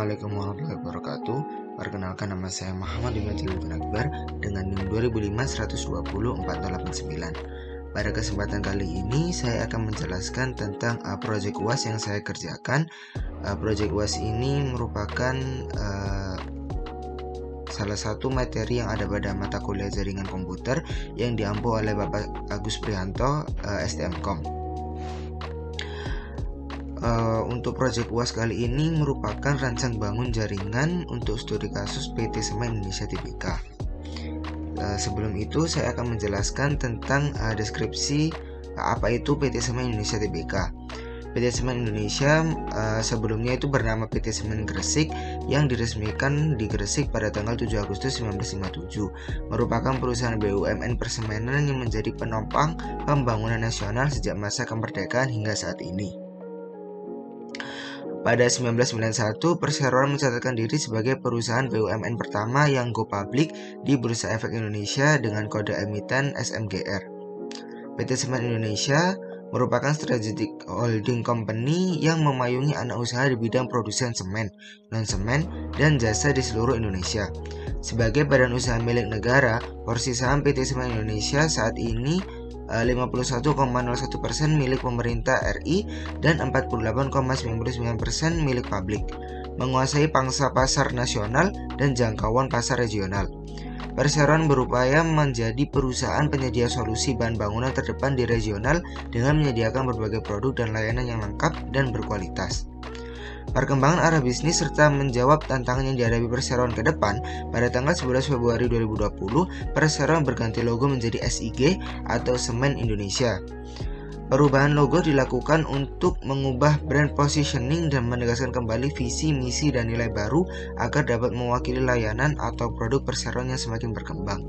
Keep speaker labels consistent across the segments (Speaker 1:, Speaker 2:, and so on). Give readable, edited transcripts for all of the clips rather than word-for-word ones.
Speaker 1: Assalamualaikum warahmatullahi wabarakatuh. Perkenalkan, nama saya Muhammad Ibn Jalil Akbar dengan NIM 2005-120-4089. Pada kesempatan kali ini saya akan menjelaskan tentang proyek UAS yang saya kerjakan. Proyek UAS ini merupakan salah satu materi yang ada pada mata kuliah jaringan komputer yang diampu oleh Bapak Agus Prihanto, STMkom. Untuk proyek UAS kali ini merupakan rancang bangun jaringan untuk studi kasus PT Semen Indonesia Tbk. Sebelum itu saya akan menjelaskan tentang deskripsi apa itu PT Semen Indonesia Tbk. PT Semen Indonesia sebelumnya itu bernama PT Semen Gresik yang diresmikan di Gresik pada tanggal 7 Agustus 1957. Merupakan perusahaan BUMN persemenan yang menjadi penopang pembangunan nasional sejak masa kemerdekaan hingga saat ini. Pada 1991, Perseroan mencatatkan diri sebagai perusahaan BUMN pertama yang go public di Bursa Efek Indonesia dengan kode emiten SMGR. PT Semen Indonesia merupakan strategic holding company yang memayungi anak usaha di bidang produsen semen, non-semen, dan jasa di seluruh Indonesia. Sebagai badan usaha milik negara, porsi saham PT Semen Indonesia saat ini 51,01% milik pemerintah RI dan 48,99% milik publik, menguasai pangsa pasar nasional dan jangkauan pasar regional. Perseroan berupaya menjadi perusahaan penyedia solusi bahan bangunan terdepan di regional dengan menyediakan berbagai produk dan layanan yang lengkap dan berkualitas. Perkembangan arah bisnis serta menjawab tantangan yang dihadapi Perseroan ke depan, pada tanggal 11 Februari 2020, Perseroan berganti logo menjadi SIG atau Semen Indonesia. Perubahan logo dilakukan untuk mengubah brand positioning dan menegaskan kembali visi, misi, dan nilai baru agar dapat mewakili layanan atau produk Perseroan yang semakin berkembang.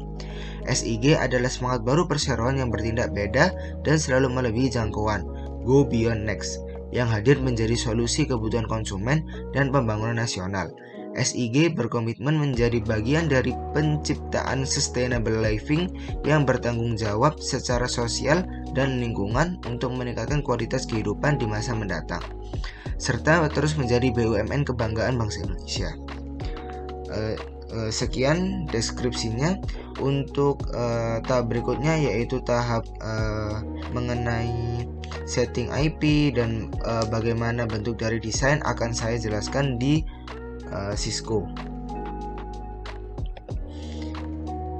Speaker 1: SIG adalah semangat baru Perseroan yang bertindak beda dan selalu melebihi jangkauan, Go Beyond Next, yang hadir menjadi solusi kebutuhan konsumen dan pembangunan nasional. SIG berkomitmen menjadi bagian dari penciptaan sustainable living yang bertanggung jawab secara sosial dan lingkungan untuk meningkatkan kualitas kehidupan di masa mendatang, serta terus menjadi BUMN kebanggaan bangsa Indonesia. Sekian deskripsinya. Untuk tahap berikutnya yaitu tahap mengenai setting IP dan bagaimana bentuk dari desain akan saya jelaskan di Cisco.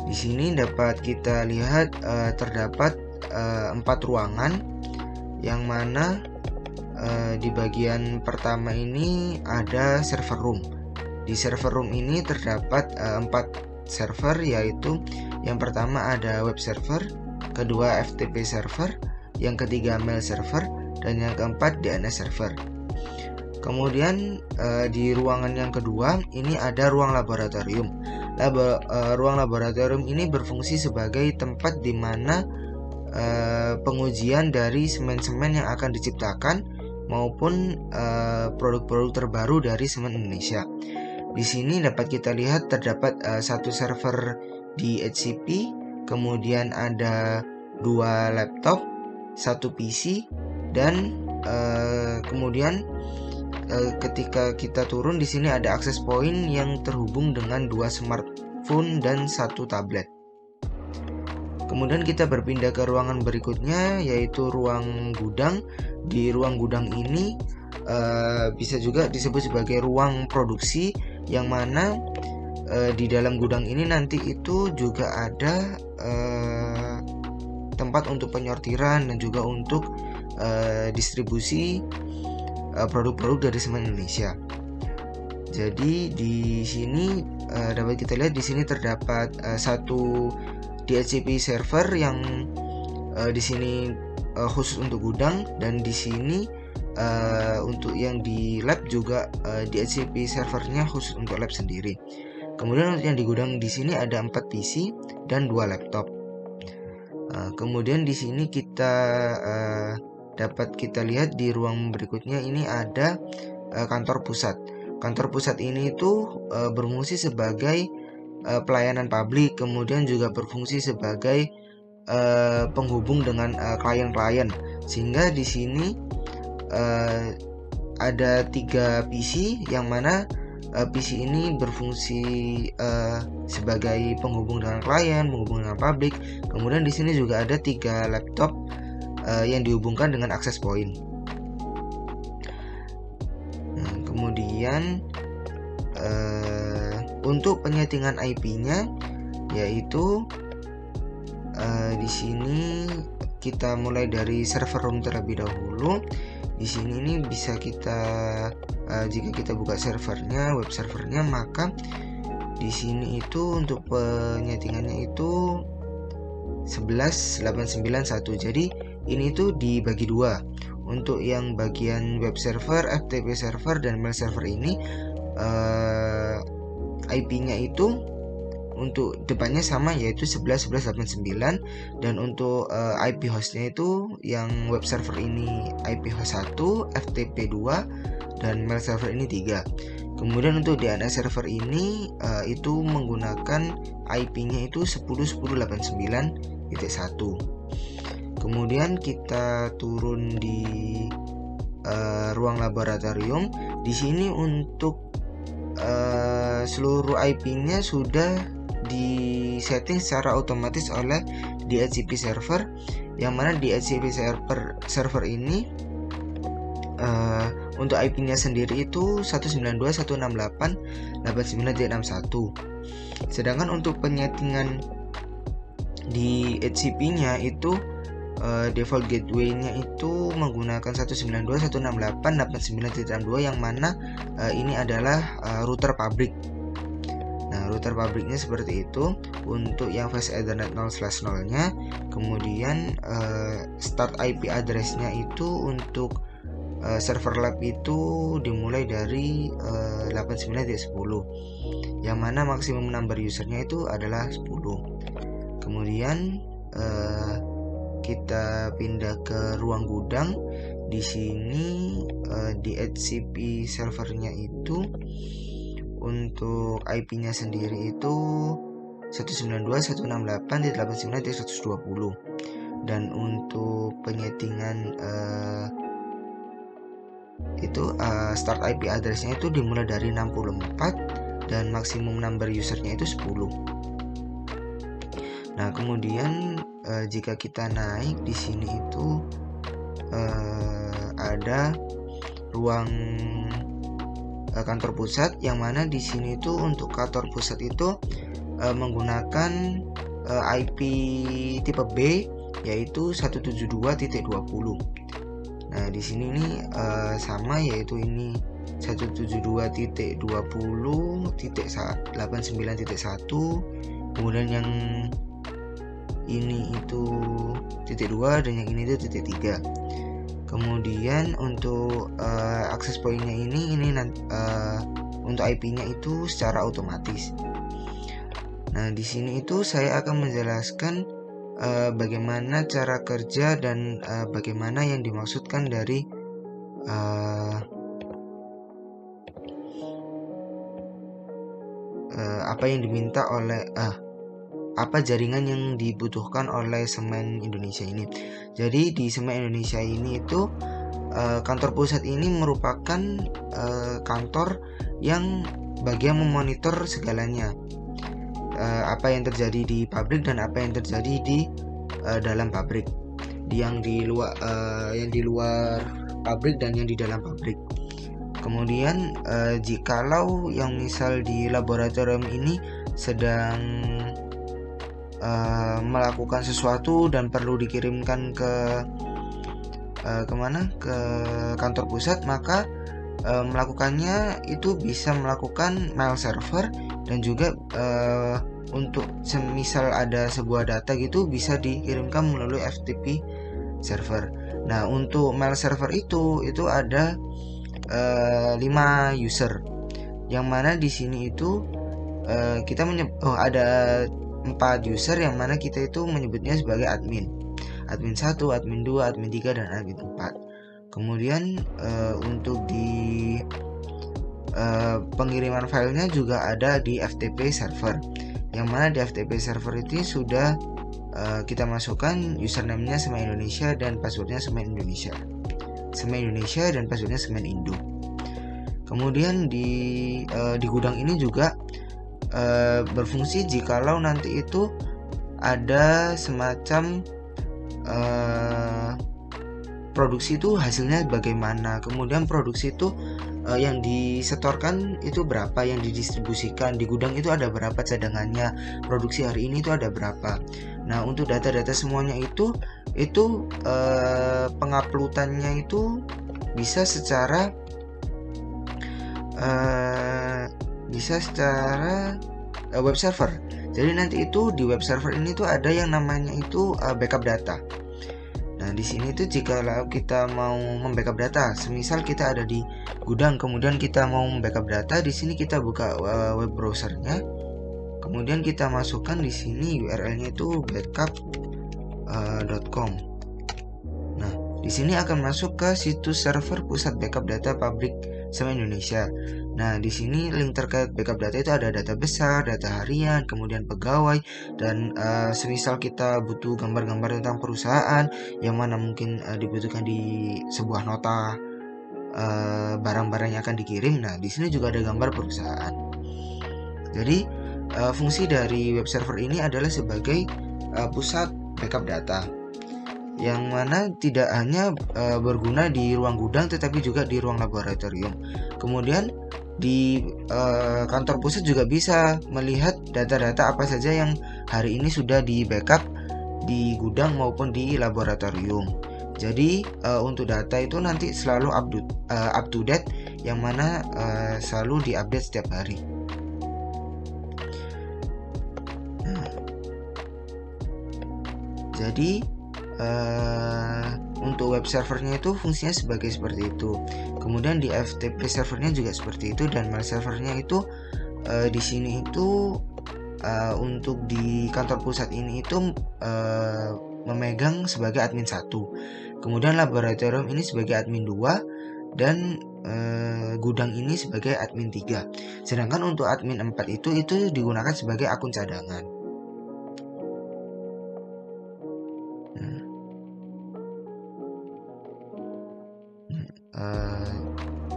Speaker 1: Di sini dapat kita lihat terdapat 4 ruangan, yang mana di bagian pertama ini ada server room. Di server room ini terdapat 4 server, yaitu yang pertama ada web server, kedua FTP server, yang ketiga mail server, dan yang keempat DNS server. Kemudian di ruangan yang kedua ini ada ruang laboratorium. Ruang laboratorium ini berfungsi sebagai tempat di mana pengujian dari semen-semen yang akan diciptakan maupun produk-produk terbaru dari Semen Indonesia. Di sini dapat kita lihat terdapat satu server di HCP, kemudian ada 2 laptop, 1 PC, dan kemudian ketika kita turun di sini ada akses point yang terhubung dengan 2 smartphone dan 1 tablet. Kemudian kita berpindah ke ruangan berikutnya, yaitu ruang gudang. Di ruang gudang ini bisa juga disebut sebagai ruang produksi, yang mana di dalam gudang ini nanti itu juga ada tempat untuk penyortiran dan juga untuk distribusi produk-produk dari Semen Indonesia. Jadi di sini dapat kita lihat di sini terdapat satu DHCP server yang di sini khusus untuk gudang, dan di sini untuk yang di lab juga DHCP servernya khusus untuk lab sendiri. Kemudian untuk yang di gudang di sini ada 4 PC dan 2 laptop. Kemudian di sini kita dapat kita lihat di ruang berikutnya ini ada kantor pusat. Kantor pusat ini itu berfungsi sebagai pelayanan publik, kemudian juga berfungsi sebagai penghubung dengan klien-klien, sehingga di sini ada 3 PC yang mana PC ini berfungsi sebagai penghubung dengan klien, penghubung dengan publik. Kemudian di sini juga ada 3 laptop yang dihubungkan dengan access point. Nah, kemudian untuk penyetingan IP-nya yaitu di sini kita mulai dari server room terlebih dahulu. Di sini ini bisa kita jika kita buka servernya, web servernya, maka di sini itu untuk penyetingannya itu 11.891. Jadi ini tuh dibagi dua. Untuk yang bagian web server, FTP server, dan mail server ini IP-nya itu untuk depannya sama, yaitu 11.11.89, dan untuk IP hostnya itu yang web server ini IP host 1, FTP 2, dan mail server ini 3. Kemudian untuk DNS server ini itu menggunakan IP-nya itu 10.10.89.1. Kemudian kita turun di ruang laboratorium. Di sini untuk seluruh IP-nya sudah disetting secara otomatis oleh DHCP server, yang mana DHCP server ini untuk IP-nya sendiri itu 192.168.89.61. Sedangkan untuk penyetingan di DHCP-nya itu default gateway-nya itu menggunakan 192.168.89.62, yang mana ini adalah router pabrik. Nah, router pabriknya seperti itu untuk yang fast ethernet 0/0-nya. Kemudian start IP address-nya itu untuk server lab itu dimulai dari 89.10, yang mana maksimum number usernya itu adalah 10. Kemudian kita pindah ke ruang gudang. Di sini DHCP servernya itu untuk IP-nya sendiri itu 192.168.89.120, dan untuk penyetingan itu start IP address-nya itu dimulai dari 64 dan maksimum number usernya itu 10. Nah, kemudian jika kita naik di sini itu ada ruang kantor pusat, yang mana di sini itu untuk kantor pusat itu menggunakan IP tipe B, yaitu 172.20. Nah, di sini ini sama, yaitu ini 172.20.89.1. Kemudian yang ini itu titik 2 dan yang ini itu titik 3. Kemudian untuk access point-nya ini untuk IP-nya itu secara otomatis. Nah, di sini itu saya akan menjelaskan bagaimana cara kerja dan bagaimana yang dimaksudkan dari apa yang diminta oleh apa jaringan yang dibutuhkan oleh Semen Indonesia ini. Jadi di Semen Indonesia ini itu kantor pusat ini merupakan kantor yang bagian memonitor segalanya, apa yang terjadi di pabrik dan apa yang terjadi di dalam pabrik, yang di luar pabrik dan yang di dalam pabrik. Kemudian jikalau yang misal di laboratorium ini sedang melakukan sesuatu dan perlu dikirimkan ke kemana, ke kantor pusat, maka melakukannya itu bisa melakukan mail server, dan juga untuk semisal ada sebuah data gitu bisa dikirimkan melalui FTP server. Nah, untuk mail server itu ada 5 user, yang mana di sini itu kita ada 4 user, yang mana kita itu menyebutnya sebagai admin 1, admin 2, admin 3, dan admin 4. Kemudian untuk di pengiriman filenya juga ada di FTP server, yang mana di FTP server itu sudah kita masukkan username-nya Semen Indonesia dan passwordnya Semen Indonesia dan passwordnya Semen Indo. Kemudian di gudang ini juga berfungsi jikalau nanti itu ada semacam produksi itu hasilnya bagaimana, kemudian produksi itu yang disetorkan itu berapa, yang didistribusikan di gudang itu ada berapa cadangannya, produksi hari ini itu ada berapa. Nah, untuk data-data semuanya itu penguploadannya itu bisa secara web server. Jadi nanti itu di web server ini tuh ada yang namanya itu backup data. Nah, di sini tuh jika kita mau membackup data, semisal kita ada di gudang, kemudian kita mau membackup data, di sini kita buka web browsernya, kemudian kita masukkan di sini URL-nya itu backup.com. Nah, di sini akan masuk ke situs server pusat backup data pabrik semen Indonesia. Nah, di sini link terkait backup data itu ada data besar, data harian, kemudian pegawai, dan semisal kita butuh gambar-gambar tentang perusahaan yang mana mungkin dibutuhkan di sebuah nota barang-barang yang akan dikirim. Nah, di sini juga ada gambar perusahaan. Jadi fungsi dari web server ini adalah sebagai pusat backup data, yang mana tidak hanya berguna di ruang gudang tetapi juga di ruang laboratorium. Kemudian di kantor pusat juga bisa melihat data-data apa saja yang hari ini sudah di backup di gudang maupun di laboratorium. Jadi untuk data itu nanti selalu up to date, yang mana selalu diupdate setiap hari. Jadi untuk web servernya itu fungsinya sebagai seperti itu. Kemudian di FTP servernya juga seperti itu, dan mail servernya itu di sini itu untuk di kantor pusat ini itu memegang sebagai admin 1. Kemudian laboratorium ini sebagai admin 2, dan gudang ini sebagai admin 3. Sedangkan untuk admin 4 itu digunakan sebagai akun cadangan.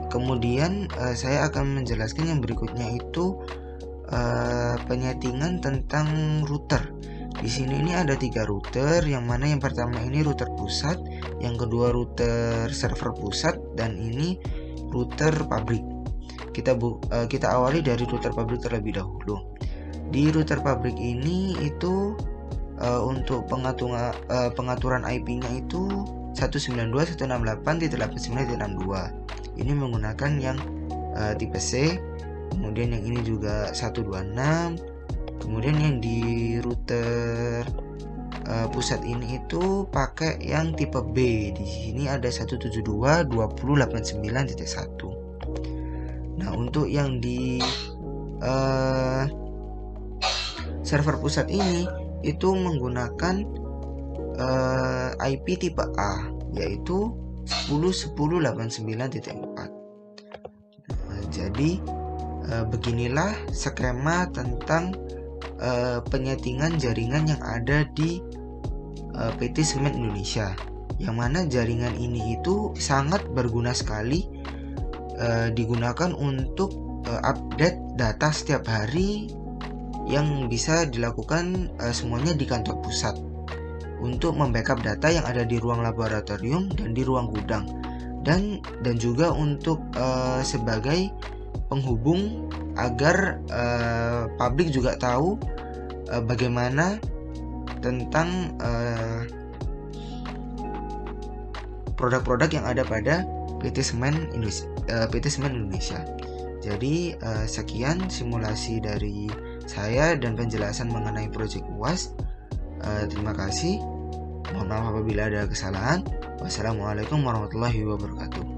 Speaker 1: Kemudian saya akan menjelaskan yang berikutnya itu penyetingan tentang router. Di sini ini ada 3 router, yang mana yang pertama ini router pusat, yang kedua router server pusat, dan ini router pabrik. Kita awali dari router pabrik terlebih dahulu. Di router pabrik ini itu untuk pengaturan IP-nya itu 192.168.89.62. Ini menggunakan yang tipe C. Kemudian yang ini juga 126. Kemudian yang di router pusat ini itu pakai yang tipe B. Di sini ada 172.20.89.1. Nah, untuk yang di server pusat ini itu menggunakan IP tipe A, yaitu 10.10.89.4. Jadi beginilah skema tentang penyetingan jaringan yang ada di PT Semen Indonesia, yang mana jaringan ini itu sangat berguna sekali, digunakan untuk update data setiap hari yang bisa dilakukan semuanya di kantor pusat, untuk membackup data yang ada di ruang laboratorium dan di ruang gudang, dan juga untuk sebagai penghubung agar publik juga tahu bagaimana tentang produk-produk yang ada pada PT Semen Indonesia. Jadi sekian simulasi dari saya dan penjelasan mengenai proyek UAS. Terima kasih. Mohon maaf apabila ada kesalahan. Wassalamualaikum warahmatullahi wabarakatuh.